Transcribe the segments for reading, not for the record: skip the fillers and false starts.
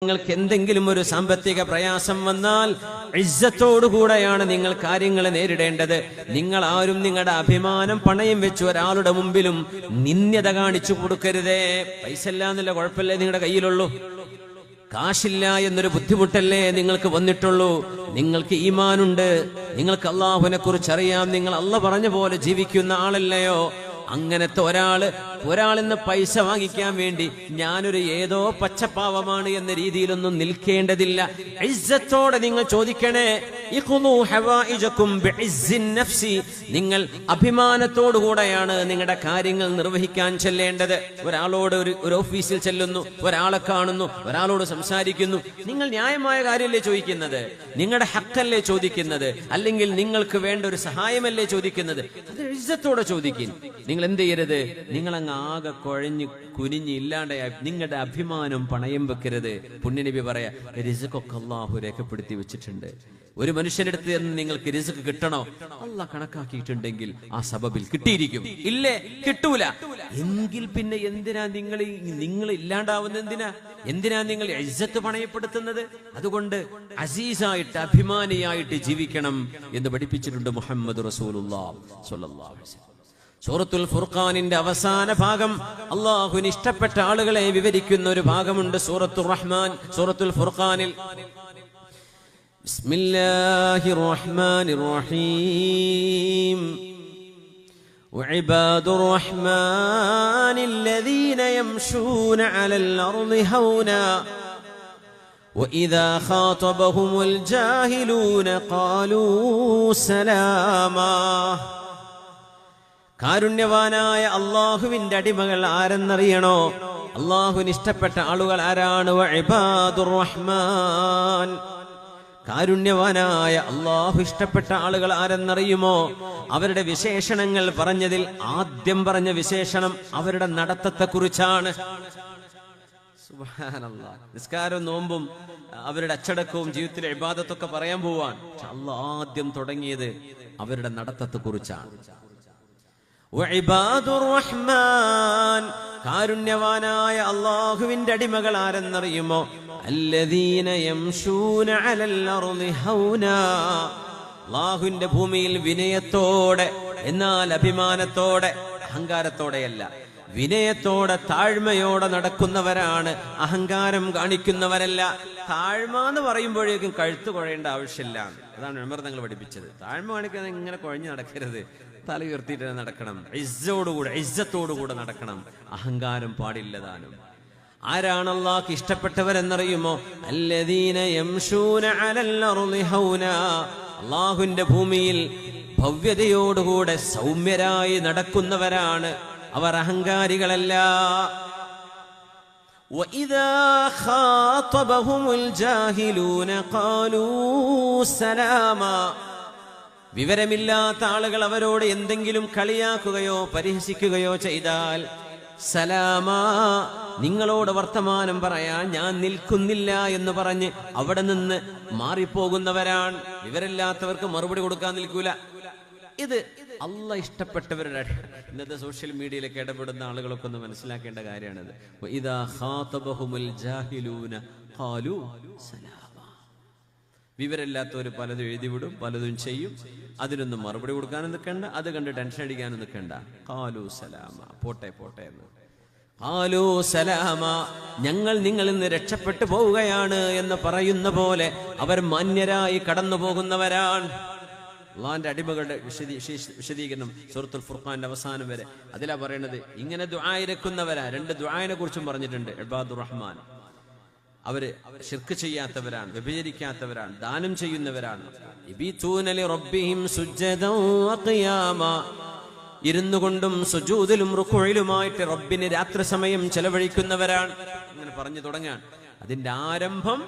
നിങ്ങൾക്ക് എന്തെങ്കിലും ഒരു സാമ്പത്തിക പ്രയാസം വന്നാൽ ഇസ്സത്തോടുകൂടെയാണ് നിങ്ങൾ കാര്യങ്ങളെ നേരിടേണ്ടത്. നിങ്ങൾ ആരും നിങ്ങളുടെ അഭിമാനം പണയം വെച്ച് ഒരാളുടെ മുമ്പിലും നിന്ദ്യത കാണിച്ചു കൊടുക്കരുതേ. പൈസ ഇല്ല എന്നുള്ള കുഴപ്പമില്ലേ നിങ്ങളുടെ കയ്യിലുള്ളൂ, കാശില്ല എന്നൊരു ബുദ്ധിമുട്ടല്ലേ നിങ്ങൾക്ക് വന്നിട്ടുള്ളൂ. നിങ്ങൾക്ക് ഈമാനുണ്ട്, നിങ്ങൾക്ക് അള്ളാഹുവിനെ കുറിച്ച് അറിയാം, നിങ്ങൾ അള്ളാഹ് പറഞ്ഞ പോലെ ജീവിക്കുന്ന ആളല്ലയോ. അങ്ങനത്തെ ഒരാളിന്ന് പൈസ വാങ്ങിക്കാൻ വേണ്ടി ഞാനൊരു ഏതോ പച്ചപ്പാവമാണ് എന്ന രീതിയിലൊന്നും നിൽക്കേണ്ടതില്ല. ഇസ്സത്തോടെ നിങ്ങൾ ചോദിക്കണേ. നിങ്ങൾ അഭിമാനത്തോടുകൂടെയാണ് നിങ്ങളുടെ കാര്യങ്ങൾ നിർവഹിക്കാൻ ചെല്ലേണ്ടത്. ഒരാളോട് ഒരു ഓഫീസിൽ ചെല്ലുന്നു, ഒരാളെ കാണുന്നു, ഒരാളോട് സംസാരിക്കുന്നു, നിങ്ങൾ ന്യായമായ കാര്യമല്ലേ ചോദിക്കുന്നത്, നിങ്ങളുടെ ഹക്കല്ലേ ചോദിക്കുന്നത്, അല്ലെങ്കിൽ നിങ്ങൾക്ക് വേണ്ട ഒരു സഹായമല്ലേ ചോദിക്കുന്നത്. അത് ഇസ്സത്തോടെ ചോദിക്കും. നിങ്ങൾ എന്ത് ചെയ്യരുത്, നിങ്ങളങ്ങ് ആകെ കുഴഞ്ഞ് കുനിഞ്ഞ് ഇല്ലാണ്ടായി നിങ്ങളുടെ അഭിമാനം പണയം വെക്കരുത്. പുണ്യനബി പറയാ, റിസ്ഖൊക്കെ അല്ലാഹു രേഖപ്പെടുത്തി വെച്ചിട്ടുണ്ട്. ഒരു മനുഷ്യന്റെ അടുത്ത് നിന്ന് നിങ്ങൾക്ക് റിസ്ഖ് കിട്ടണോ, അല്ലാഹ് കണക്കാക്കിയിട്ടുണ്ടെങ്കിൽ ആ സബബിൽ കിട്ടിയിരിക്കും. ഇല്ലേ, കിട്ടൂല എങ്കിൽ പിന്നെ എന്തിനാ നിങ്ങൾ ഇല്ലാണ്ടാവുന്ന, എന്തിനാ നിങ്ങൾ ഇസ്സത്ത് പണയപ്പെടുത്തുന്നത്? അതുകൊണ്ട് അസീസായിട്ട് അഭിമാനിയായിട്ട് ജീവിക്കണം എന്ന് പഠിപ്പിച്ചിട്ടുണ്ട് മുഹമ്മദ് റസൂലുള്ളാഹി സ്വല്ലല്ലാഹു അലൈഹി വസല്ലം. സൂറത്തുൽ ഫുർഖാനിന്റെ അവസാന ഭാഗം അല്ലാഹുവിന് ഇഷ്ടപ്പെട്ട ആളുകളെ വിവരിക്കുന്ന ഒരു ഭാഗമുണ്ട് സൂറത്തുർ റഹ്മാൻ, സൂറത്തുൽ ഫുർഖാനിൽ. ബിസ്മില്ലാഹിർ റഹ്മാനിർ റഹീം. വഇബാദുർ റഹ്മാനില്ലദീന യംശൂന അലൽ അർളി ഹൗനാ വഇദാ ഖാതബഹുമുൽ ജാഹിലൂന ഖാലൂ സലാമാ. കാരുണ്യവാനായ അള്ളാഹുവിന്റെ അടിമകൾ ആരെന്നറിയണോ? അള്ളാഹുവിന് ഇഷ്ടപ്പെട്ട ആളുകൾ ആരാണ്? വഇബാദുർ റഹ്മാൻ. കാരുണ്യവാനായ അള്ളാഹു ഇഷ്ടപ്പെട്ട ആളുകൾ ആരെന്നറിയുമോ? അവരുടെ വിശേഷണങ്ങൾ പറഞ്ഞതിൽ ആദ്യം പറഞ്ഞ വിശേഷണം അവരുടെ നടത്തത്തെ കുറിച്ചാണ്. സുബ്ഹാനല്ലാഹ്. നിസ്കാരവും നോമ്പും അവരുടെ അച്ചടക്കവും ജീവിതത്തിലെ ഇബാദത്തൊക്കെ പറയാൻ പോവാൻ, അല്ലാഹ് ആദ്യം തുടങ്ങിയത് അവരുടെ നടത്തത്തെ കുറിച്ചാണ്. വഇബാദുർ റഹ്മാൻ, കാരുണ്യവാനായ അല്ലാഹുവിന്റെ അടിമകൾ ആരെന്നറിയുമോ? അല്ലദീന യംശൂന അലൽ അർളി ഹൗനാ. അല്ലാഹുവിന്റെ ഭൂമിയിൽ വിനയത്തോടെ, എന്നാൽ അഭിമാനത്തോടെ, അഹങ്കാരത്തോടെയല്ല, വിനയത്തോടെ താഴ്മയോടെ നടക്കുന്നവരാണ്. അഹങ്കാരം കാണിക്കുന്നവരല്ല. താഴ്മ എന്ന് പറയുമ്പോഴേക്കും കഴുത്ത് കുഴയേണ്ട ആവശ്യമില്ല. അതാണ് ഉമർ തങ്ങൾ പഠിപ്പിച്ചത്. താഴ്മ കാണിക്കുന്നത് ഇങ്ങനെ കുഴഞ്ഞു നടക്കരുത്, തല ഉയർത്തിയിട്ട് നടക്കണം, ഇസ്സത്തോടുകൂടെ നടക്കണം. അഹങ്കാരം പാടില്ലതാനും. ആരാണ് അല്ലാഹുക്ക് ഇഷ്ടപ്പെട്ടവരെന്നറിയുമോ? അല്ലദീന യംശൂന അലൽ അർളി ഹൗനാ. അല്ലാഹുവിന്റെ ഭൂമിയിൽ ഭവ്യതയോടുകൂടെ സൗമ്യരായി നടക്കുന്നവരാണ്. അവർ അഹങ്കാരികളല്ല. വഇദാ ഖാതബഹുമുൽ ജാഹിലൂന ഖാലൂ സലാമാ. വിവരമില്ലാത്ത ആളുകൾ അവരോട് എന്തെങ്കിലും കളിയാക്കുകയോ പരിഹസിക്കുകയോ ചെയ്താൽ സലാമാ, നിങ്ങളോട് വർത്തമാനം പറയാൻ ഞാൻ നിൽക്കുന്നില്ല എന്ന് പറഞ്ഞ് അവിടെ നിന്ന് മാറിപ്പോകുന്നവരാണ്. വിവരമില്ലാത്തവർക്ക് മറുപടി കൊടുക്കാൻ നിൽക്കൂല. ഇത് അല്ലാഹ് ഇഷ്ടപ്പെട്ടവരുടെ. ഇന്നത്തെ സോഷ്യൽ മീഡിയയിലൊക്കെ ഇടപെടുന്ന ആളുകളൊക്കെ ഒന്ന് മനസ്സിലാക്കേണ്ട കാര്യമാണിത്. വഇദാ ഖാതബഹുമുൽ ജാഹിലൂന ഖാലൂ സലാമാ. വിവരമില്ലാത്തവർ പലതും എഴുതിവിടും, പലതും ചെയ്യും. അതിനൊന്നും മറുപടി കൊടുക്കാനും നിൽക്കണ്ട, അത് കണ്ട് ടെൻഷൻ അടിക്കാനും നിൽക്കണ്ട. ഖാലൂ സലാമ, പോട്ടെ പോട്ടെ എന്ന്. ഖാലൂ സലാമ, ഞങ്ങൾ നിങ്ങളിൽ നിന്ന് രക്ഷപ്പെട്ടു പോവുകയാണ് എന്ന് പറയുന്ന പോലെ അവർ മാന്യരായി കടന്നു പോകുന്നവരാണ്. അള്ളാഹിന്റെ അടിമകളുടെ വിശദീകരണം സൂറത്തുൽ ഫുർഖാന്റെ അവസാനം വരെ അതിലാ പറയണത്. ഇങ്ങനെ ദുആ ഇരക്കുന്നവരാ. രണ്ട് ദുആനെ കുറിച്ചും പറഞ്ഞിട്ടുണ്ട്. ഇബാദുർ റഹ്മാൻ, അവര് ശിർക്ക് ചെയ്യാത്തവരാണ്, വ്യഭിചരിക്കാത്തവരാണ്, ദാനം ചെയ്യുന്നവരാണ്. ഇരുന്നു കൊണ്ടും സുജൂദിലും റുക്കൂഇലുമായിട്ട് റബ്ബിന് രാത്രി സമയം ചെലവഴിക്കുന്നവരാണ്. അങ്ങനെ പറഞ്ഞു തുടങ്ങാൻ. അതിന്റെ ആരംഭം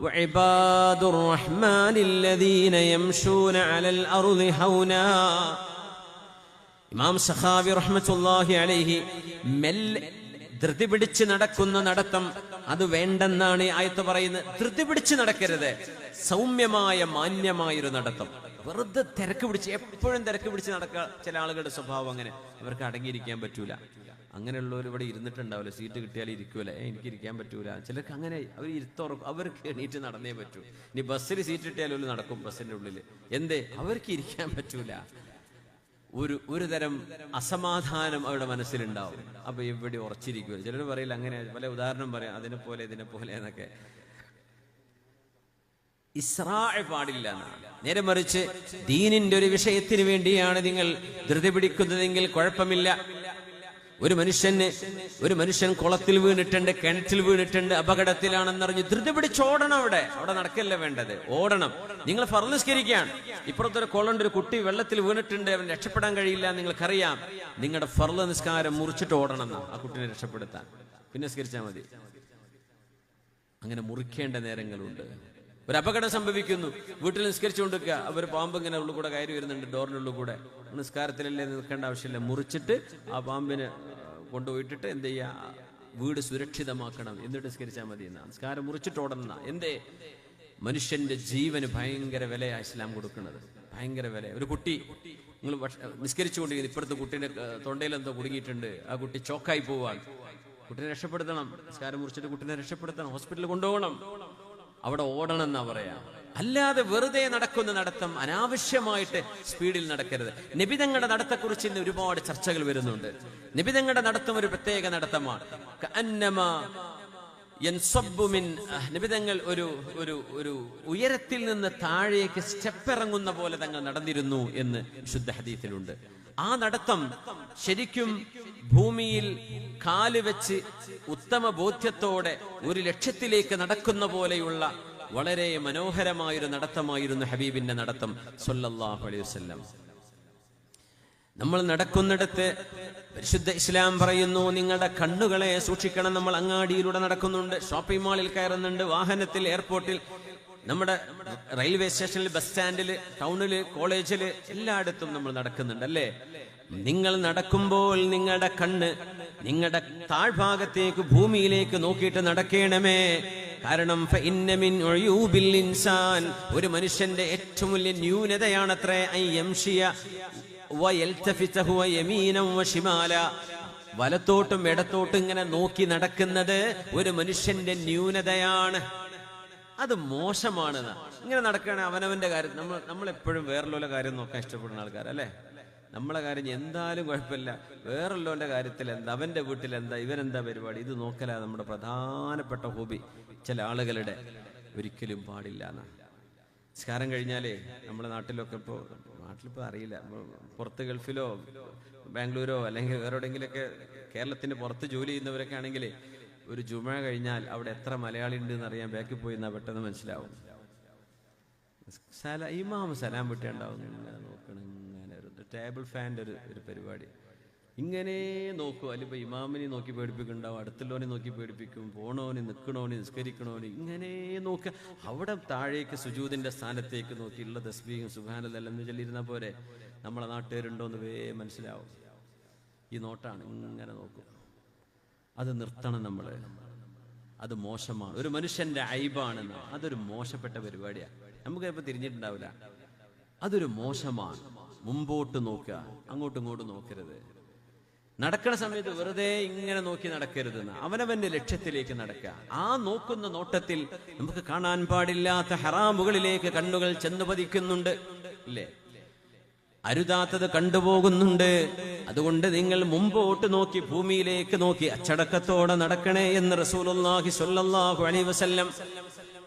വഇബാദുർ റഹ്മാനില്ലദീന യംശൂന അലൽ അർളി ഹൗനാ. ഇമാം സഖാവി റഹ്മത്തുള്ളാഹി അലൈഹി ധൃതി പിടിച്ച് നടക്കുന്ന നടത്തം അത് വേണ്ടെന്നാണ് ഈ ആയത്ത് പറയുന്നത്. ധൃതി പിടിച്ച് നടക്കരുത്, സൗമ്യമായ മാന്യമായൊരു നടത്തം. വെറുതെ തിരക്ക് പിടിച്ച് എപ്പോഴും തിരക്ക് പിടിച്ച് നടക്കുക ചില ആളുകളുടെ സ്വഭാവം അങ്ങനെ. അവർക്ക് അടങ്ങിയിരിക്കാൻ പറ്റൂല. അങ്ങനെയുള്ളവർ ഇവിടെ ഇരുന്നിട്ടുണ്ടാവില്ല, സീറ്റ് കിട്ടിയാൽ ഇരിക്കൂല, എനിക്ക് ഇരിക്കാൻ പറ്റൂല. ചിലർക്ക് അങ്ങനെ അവർ ഇരുത്തുറക്കും, അവർക്ക് എണീറ്റ് നടന്നേ പറ്റൂ. ഇനി ബസ്സിൽ സീറ്റ് കിട്ടിയാലും നടക്കും ബസ്സിന്റെ ഉള്ളിൽ. എന്തേ? അവർക്ക് ഇരിക്കാൻ പറ്റൂല. ഒരു തരം അസമാധാനം അവരുടെ മനസ്സിലുണ്ടാവും. അപ്പൊ എവിടെ ഉറച്ചിരിക്കുക. ചിലർ പറയില്ല, അങ്ങനെ പല ഉദാഹരണം പറയാം, അതിനെ പോലെ ഇതിനെ പോലെ എന്നൊക്കെ. ഇസ്രാഅ് പാടില്ല എന്നാണ്. നേരെ മറിച്ച് ദീനിന്റെ ഒരു വിഷയത്തിന് വേണ്ടിയാണ് നിങ്ങൾ ധൃതി പിടിക്കുന്നതെങ്കിൽ കുഴപ്പമില്ല. ഒരു മനുഷ്യൻ കുളത്തിൽ വീണിട്ടുണ്ട്, കിണറ്റിൽ വീണിട്ടുണ്ട്, അപകടത്തിലാണെന്നറിഞ്ഞ് ധൃതി പിടിച്ചോടണം. അവിടെ നടക്കല്ല വേണ്ടത്, ഓടണം. നിങ്ങൾ ഫർള് നിസ്കരിക്കുകയാണ്, ഇപ്പുറത്തൊരു കുളമുണ്ട്, ഒരു കുട്ടി വെള്ളത്തിൽ വീണിട്ടുണ്ട്, അവൻ രക്ഷപ്പെടാൻ കഴിയില്ല, നിങ്ങൾക്കറിയാം. നിങ്ങളുടെ ഫർള് നിസ്കാരം മുറിച്ചിട്ട് ഓടണം എന്നാ ആ കുട്ടിനെ രക്ഷപ്പെടുത്താൻ. പിന്നെ നിസ്കരിച്ചാൽ മതി. അങ്ങനെ മുറിക്കേണ്ട നേരങ്ങളുണ്ട്. ഒരു അപകടം സംഭവിക്കുന്നു, വീട്ടിൽ നിസ്കരിച്ചുകൊണ്ടിരിക്കുക, അവർ പാമ്പ് ഇങ്ങനെ ഉള്ളിൽ കൂടെ കയറി വരുന്നുണ്ട്, ഡോറിനുള്ളിൽ കൂടെ. നിസ്കാരത്തിലല്ലേ നിൽക്കേണ്ട ആവശ്യമില്ല, മുറിച്ചിട്ട് ആ പാമ്പിനെ കൊണ്ടുപോയിട്ടിട്ട് എന്ത് ചെയ്യുക, വീട് സുരക്ഷിതമാക്കണം, എന്നിട്ട് നിസ്കരിച്ചാൽ മതി എന്നാ. നിസ്കാരം മുറിച്ചിട്ട് ഓടണം. എന്തേ? മനുഷ്യന്റെ ജീവന് ഭയങ്കര വിലയാണ് ഇസ്ലാം കൊടുക്കുന്നത്, ഭയങ്കര വില. ഒരു കുട്ടി നിങ്ങൾ നിസ്കരിച്ചുകൊണ്ടിരിക്കുന്നു, ഇപ്പുറത്തെ കുട്ടീനെ തൊണ്ടയിൽ എന്തോ കുടുങ്ങിയിട്ടുണ്ട്, ആ കുട്ടി ചോക്കായി പോവാൻ, കുട്ടീനെ രക്ഷപ്പെടുത്തണം. നിസ്കാരം മുറിച്ചിട്ട് കുട്ടീനെ രക്ഷപ്പെടുത്തണം, ഹോസ്പിറ്റലിൽ കൊണ്ടുപോകണം, അവിടെ ഓടണം എന്നാ പറയാ. അല്ലാതെ വെറുതെ നടക്കുന്ന നടത്തം, അനാവശ്യമായിട്ട് സ്പീഡിൽ നടക്കരുത്. നബിതങ്ങളുടെ നടത്തെക്കുറിച്ച് ഇന്ന് ഒരുപാട് ചർച്ചകൾ വരുന്നുണ്ട്. നബിതങ്ങളുടെ നടത്തം ഒരു പ്രത്യേക നടത്തമാണ്. നബിതങ്ങൾ ഒരു ഉയരത്തിൽ നിന്ന് താഴേക്ക് സ്റ്റെപ്പ് ഇറങ്ങുന്ന പോലെ തങ്ങൾ നടന്നിരുന്നു എന്ന് ശുദ്ധ ഹദീസിലുണ്ട്. ആ നടത്തം ശരിക്കും ഭൂമിയിൽ കാല് വെച്ച് ഉത്തമ ബോധ്യത്തോടെ ഒരു ലക്ഷ്യത്തിലേക്ക് നടക്കുന്ന പോലെയുള്ള വളരെ മനോഹരമായൊരു നടത്തമായിരുന്നു ഹബീബിന്റെ നടത്തം സ്വല്ലല്ലാഹു അലൈഹി വസല്ലം. നമ്മൾ നടക്കുന്നിടത്ത് പരിശുദ്ധ ഇസ്ലാം പറയുന്നു, നിങ്ങളുടെ കണ്ണുകളെ സൂക്ഷിക്കണം. നമ്മൾ അങ്ങാടിയിലൂടെ നടക്കുന്നുണ്ട്, ഷോപ്പിംഗ് മാളിൽ കയറുന്നുണ്ട്, വാഹനത്തിൽ, എയർപോർട്ടിൽ, നമ്മുടെ റെയിൽവേ സ്റ്റേഷനിൽ, ബസ് സ്റ്റാൻഡിൽ, ടൗണില്, കോളേജില്, എല്ലായിടത്തും നമ്മൾ നടക്കുന്നുണ്ട് അല്ലേ? നിങ്ങൾ നടക്കുമ്പോൾ നിങ്ങളുടെ കണ്ണ് നിങ്ങളുടെ താഴ്ഭാഗത്തേക്ക്, ഭൂമിയിലേക്ക് നോക്കിയിട്ട് നടക്കണമേ. കാരണം ഒരു മനുഷ്യന്റെ ഏറ്റവും വലിയ ന്യൂനതയാണത്രേ വലത്തോട്ടും ഇടത്തോട്ടും ഇങ്ങനെ നോക്കി നടക്കുന്നത് ഒരു മനുഷ്യന്റെ ന്യൂനതയാണ്. അത് മോശമാണ്. ഇങ്ങനെ നടക്കുകയാണെങ്കിൽ അവനവന്റെ കാര്യം, നമ്മളെപ്പോഴും വേറെയുള്ള കാര്യം നോക്കാൻ ഇഷ്ടപ്പെടുന്ന ആൾക്കാരല്ലേ? നമ്മളെ കാര്യം എന്തായാലും കുഴപ്പമില്ല, വേറുള്ളവന്റെ കാര്യത്തിൽ എന്താ, അവന്റെ വീട്ടിൽ എന്താ, ഇവരെന്താ പരിപാടി, ഇത് നോക്കലാ നമ്മുടെ പ്രധാനപ്പെട്ട ഹോബി ചില ആളുകളുടെ. ഒരിക്കലും പാടില്ല എന്നാ. നിസ്കാരം കഴിഞ്ഞാലേ നമ്മുടെ നാട്ടിലിപ്പോ അറിയില്ല, പുറത്ത് ഗൾഫിലോ ബാംഗ്ലൂരോ അല്ലെങ്കിൽ വേറെ എവിടെയെങ്കിലൊക്കെ കേരളത്തിന്റെ പുറത്ത് ജോലി ചെയ്യുന്നവരൊക്കെ ആണെങ്കിൽ ഒരു ജുമ കഴിഞ്ഞാൽ അവിടെ എത്ര മലയാളി ഉണ്ട് എന്ന് അറിയാൻ ബാക്കിൽ പോയി എന്നാ പെട്ടെന്ന് മനസ്സിലാവും. ഇമാം സലാം വിട്ടുണ്ടാവും, ഇങ്ങനെ നോക്കണം, ഇങ്ങനെ ഒരു ടേബിൾ ഫാൻ്റെ ഒരു പരിപാടി ഇങ്ങനെ നോക്കും. അല്ലിപ്പോൾ ഇമാമിനെ നോക്കി പേടിപ്പിക്കുന്നുണ്ടാവും, അടുത്തുള്ളവനെ നോക്കി പേടിപ്പിക്കും, പോണോന്, നിൽക്കണോന്, നിസ്കരിക്കണോന്, ഇങ്ങനെ നോക്കുക. അവിടെ താഴേക്ക് സുജൂദിന്റെ സ്ഥാനത്തേക്ക് നോക്കി ഉള്ള തസ്ബീഹും സുബ്ഹാനല്ലാഹ് എന്ന് ചൊല്ലിയിരുന്ന പോരെ നമ്മളെ നാട്ടുകാരുണ്ടോന്ന് മനസ്സിലാവും. ഈ നോട്ടാണ്, ഇങ്ങനെ നോക്കും. അത് നിർത്തണം നമ്മള്. അത് മോശമാണ്, ഒരു മനുഷ്യന്റെ ഐബാണെന്ന്. അതൊരു മോശപ്പെട്ട പരിപാടിയാണ്. നമുക്ക് ചിലപ്പോൾ തിരിഞ്ഞിട്ടുണ്ടാവില്ല. അതൊരു മോശമാണ്. മുമ്പോട്ട് നോക്കുക, അങ്ങോട്ടും ഇങ്ങോട്ടും നോക്കരുത്. നടക്കുന്ന സമയത്ത് വെറുതെ ഇങ്ങനെ നോക്കി നടക്കരുതെന്ന്. അവനവന്റെ ലക്ഷ്യത്തിലേക്ക് നടക്കുക. ആ നോക്കുന്ന നോട്ടത്തിൽ നമുക്ക് കാണാൻ പാടില്ലാത്ത ഹറാമുകളിലേക്ക് കണ്ണുകൾ ചെന്നു പതിക്കുന്നുണ്ട്, ഇല്ലേ? അരുതാത്തത് കണ്ടുപോകുന്നുണ്ട്. അതുകൊണ്ട് നിങ്ങൾ മുമ്പോട്ട് നോക്കി, ഭൂമിയിലേക്ക് നോക്കി അച്ചടക്കത്തോടെ നടക്കണേ എന്ന് റസൂലുള്ളാഹി സ്വല്ലല്ലാഹു അലൈഹി വസല്ലം.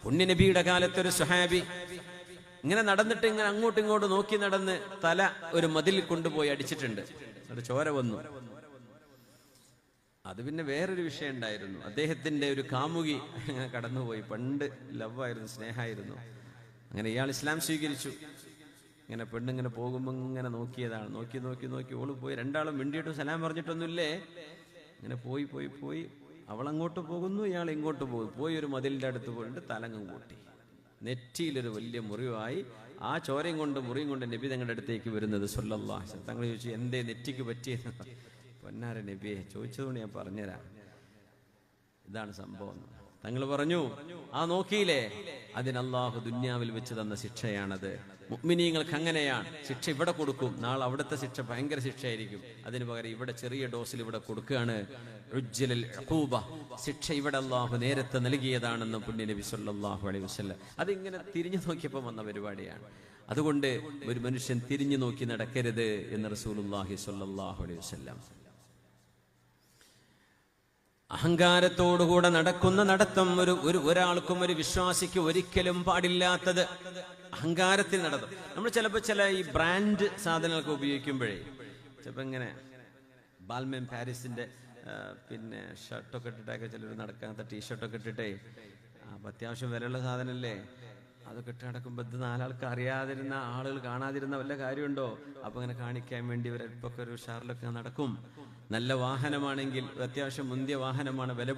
പുണ്യനബിയുടെ കാലത്തൊരു സ്വഹാബി ഇങ്ങനെ നടന്നിട്ട് ഇങ്ങനെ അങ്ങോട്ടും ഇങ്ങോട്ടും നോക്കി നടന്ന് തല ഒരു മതിൽ കൊണ്ടുപോയി അടിച്ചിട്ടുണ്ട്. അത് ചോര വന്നു. അത് പിന്നെ വേറൊരു വിഷയം ഉണ്ടായിരുന്നു. അദ്ദേഹത്തിന്റെ ഒരു കാമുകി കടന്നുപോയി. പണ്ട് ലവായിരുന്നു, സ്നേഹമായിരുന്നു. അങ്ങനെ ഇയാൾ ഇസ്ലാം സ്വീകരിച്ചു. ഇങ്ങനെ പെണ്ണിങ്ങനെ പോകുമ്പോ ഇങ്ങനെ നോക്കിയതാണ്. നോക്കി നോക്കി നോക്കി ഓള് പോയി. രണ്ടാളും മിണ്ടിയിട്ടും സലാം പറഞ്ഞിട്ടൊന്നുമില്ലേ. ഇങ്ങനെ പോയി പോയി പോയി അവളങ്ങോട്ട് പോകുന്നു, ഇയാൾ ഇങ്ങോട്ട് പോകുന്നു. പോയി ഒരു മതിലിന്റെ അടുത്ത് പോയിട്ട് തലങ്ങും കൂട്ടി. നെറ്റിയിലൊരു വലിയ മുറിവായി. ആ ചോരയും കൊണ്ട് മുറിയും കൊണ്ട് നബി തങ്ങളുടെ അടുത്തേക്ക് വരുന്നത് സ്വല്ലല്ലാഹു അലൈഹി വസല്ലം. തങ്ങൾ ചോദിച്ചു, എന്തേ നെറ്റിക്ക് പറ്റിയെന്ന്. പൊന്നാര നബിയെ, ചോദിച്ചതുകൊണ്ട് ഞാൻ പറഞ്ഞുതരാം, ഇതാണ് സംഭവം. തങ്ങൾ പറഞ്ഞു, ആ നോക്കിയില്ലേ, അതിന് അള്ളാഹു ദുന്യാവിൽ വെച്ച് തന്ന ശിക്ഷയാണത്. മുഅ്മിനീങ്ങൾക്ക് അങ്ങനെയാണ്. ശിക്ഷ ഇവിടെ കൊടുക്കും, നാളെ അവിടുത്തെ ശിക്ഷ ഭയങ്കര ശിക്ഷയായിരിക്കും. അതിന് പകരം ഇവിടെ ചെറിയ ഡോസിൽ ഇവിടെ കൊടുക്കുകയാണ്. ഉജ്ജലൽ ഉഖൂബ, ശിക്ഷ ഇവിടെ അള്ളാഹു നേരത്തെ നൽകിയതാണെന്ന് പുണ്യ നബി സല്ലല്ലാഹു അലൈഹി വസല്ലം. അതിങ്ങനെ തിരിഞ്ഞു നോക്കിയപ്പോൾ വന്ന പരിപാടിയാണ്. അതുകൊണ്ട് ഒരു മനുഷ്യൻ തിരിഞ്ഞു നോക്കി നടക്കരുത് എന്ന് റസൂലുള്ളാഹി സ്വല്ലല്ലാഹു അലൈഹി വസല്ലം. അഹങ്കാരത്തോടുകൂടെ നടക്കുന്ന നടത്തം ഒരാൾക്കും ഒരു വിശ്വാസിക്ക് ഒരിക്കലും പാടില്ലാത്തത്. അഹങ്കാരത്തിൽ നടത്തും. നമ്മൾ ചിലപ്പോൾ ചില ഈ ബ്രാൻഡ് സാധനങ്ങളൊക്കെ ഉപയോഗിക്കുമ്പോഴേ ചിലപ്പോൾ ഇങ്ങനെ ബാൽമെൻ പാരീസിന്റെ പിന്നെ ഷർട്ടൊക്കെ ഇട്ടിട്ടൊക്കെ ചിലർ നടക്കാത്ത ടീഷർട്ടൊക്കെ ഇട്ടിട്ടേ അപ്പം അത്യാവശ്യം വിലയുള്ള സാധനമല്ലേ, അതൊക്കെ ഇട്ട് നടക്കുമ്പോൾ ഇത് നാലാൾക്ക് അറിയാതിരുന്ന ആളുകൾ കാണാതിരുന്ന വല്ല കാര്യമുണ്ടോ? അപ്പൊ അങ്ങനെ കാണിക്കാൻ വേണ്ടി ഇവരൽപ്പൊക്കെ ഒരു ഷാറിലൊക്കെ നടക്കും. നല്ല വാഹനമാണെങ്കിൽ, അത്യാവശ്യം മുന്തിയ വാഹനമാണ്, വില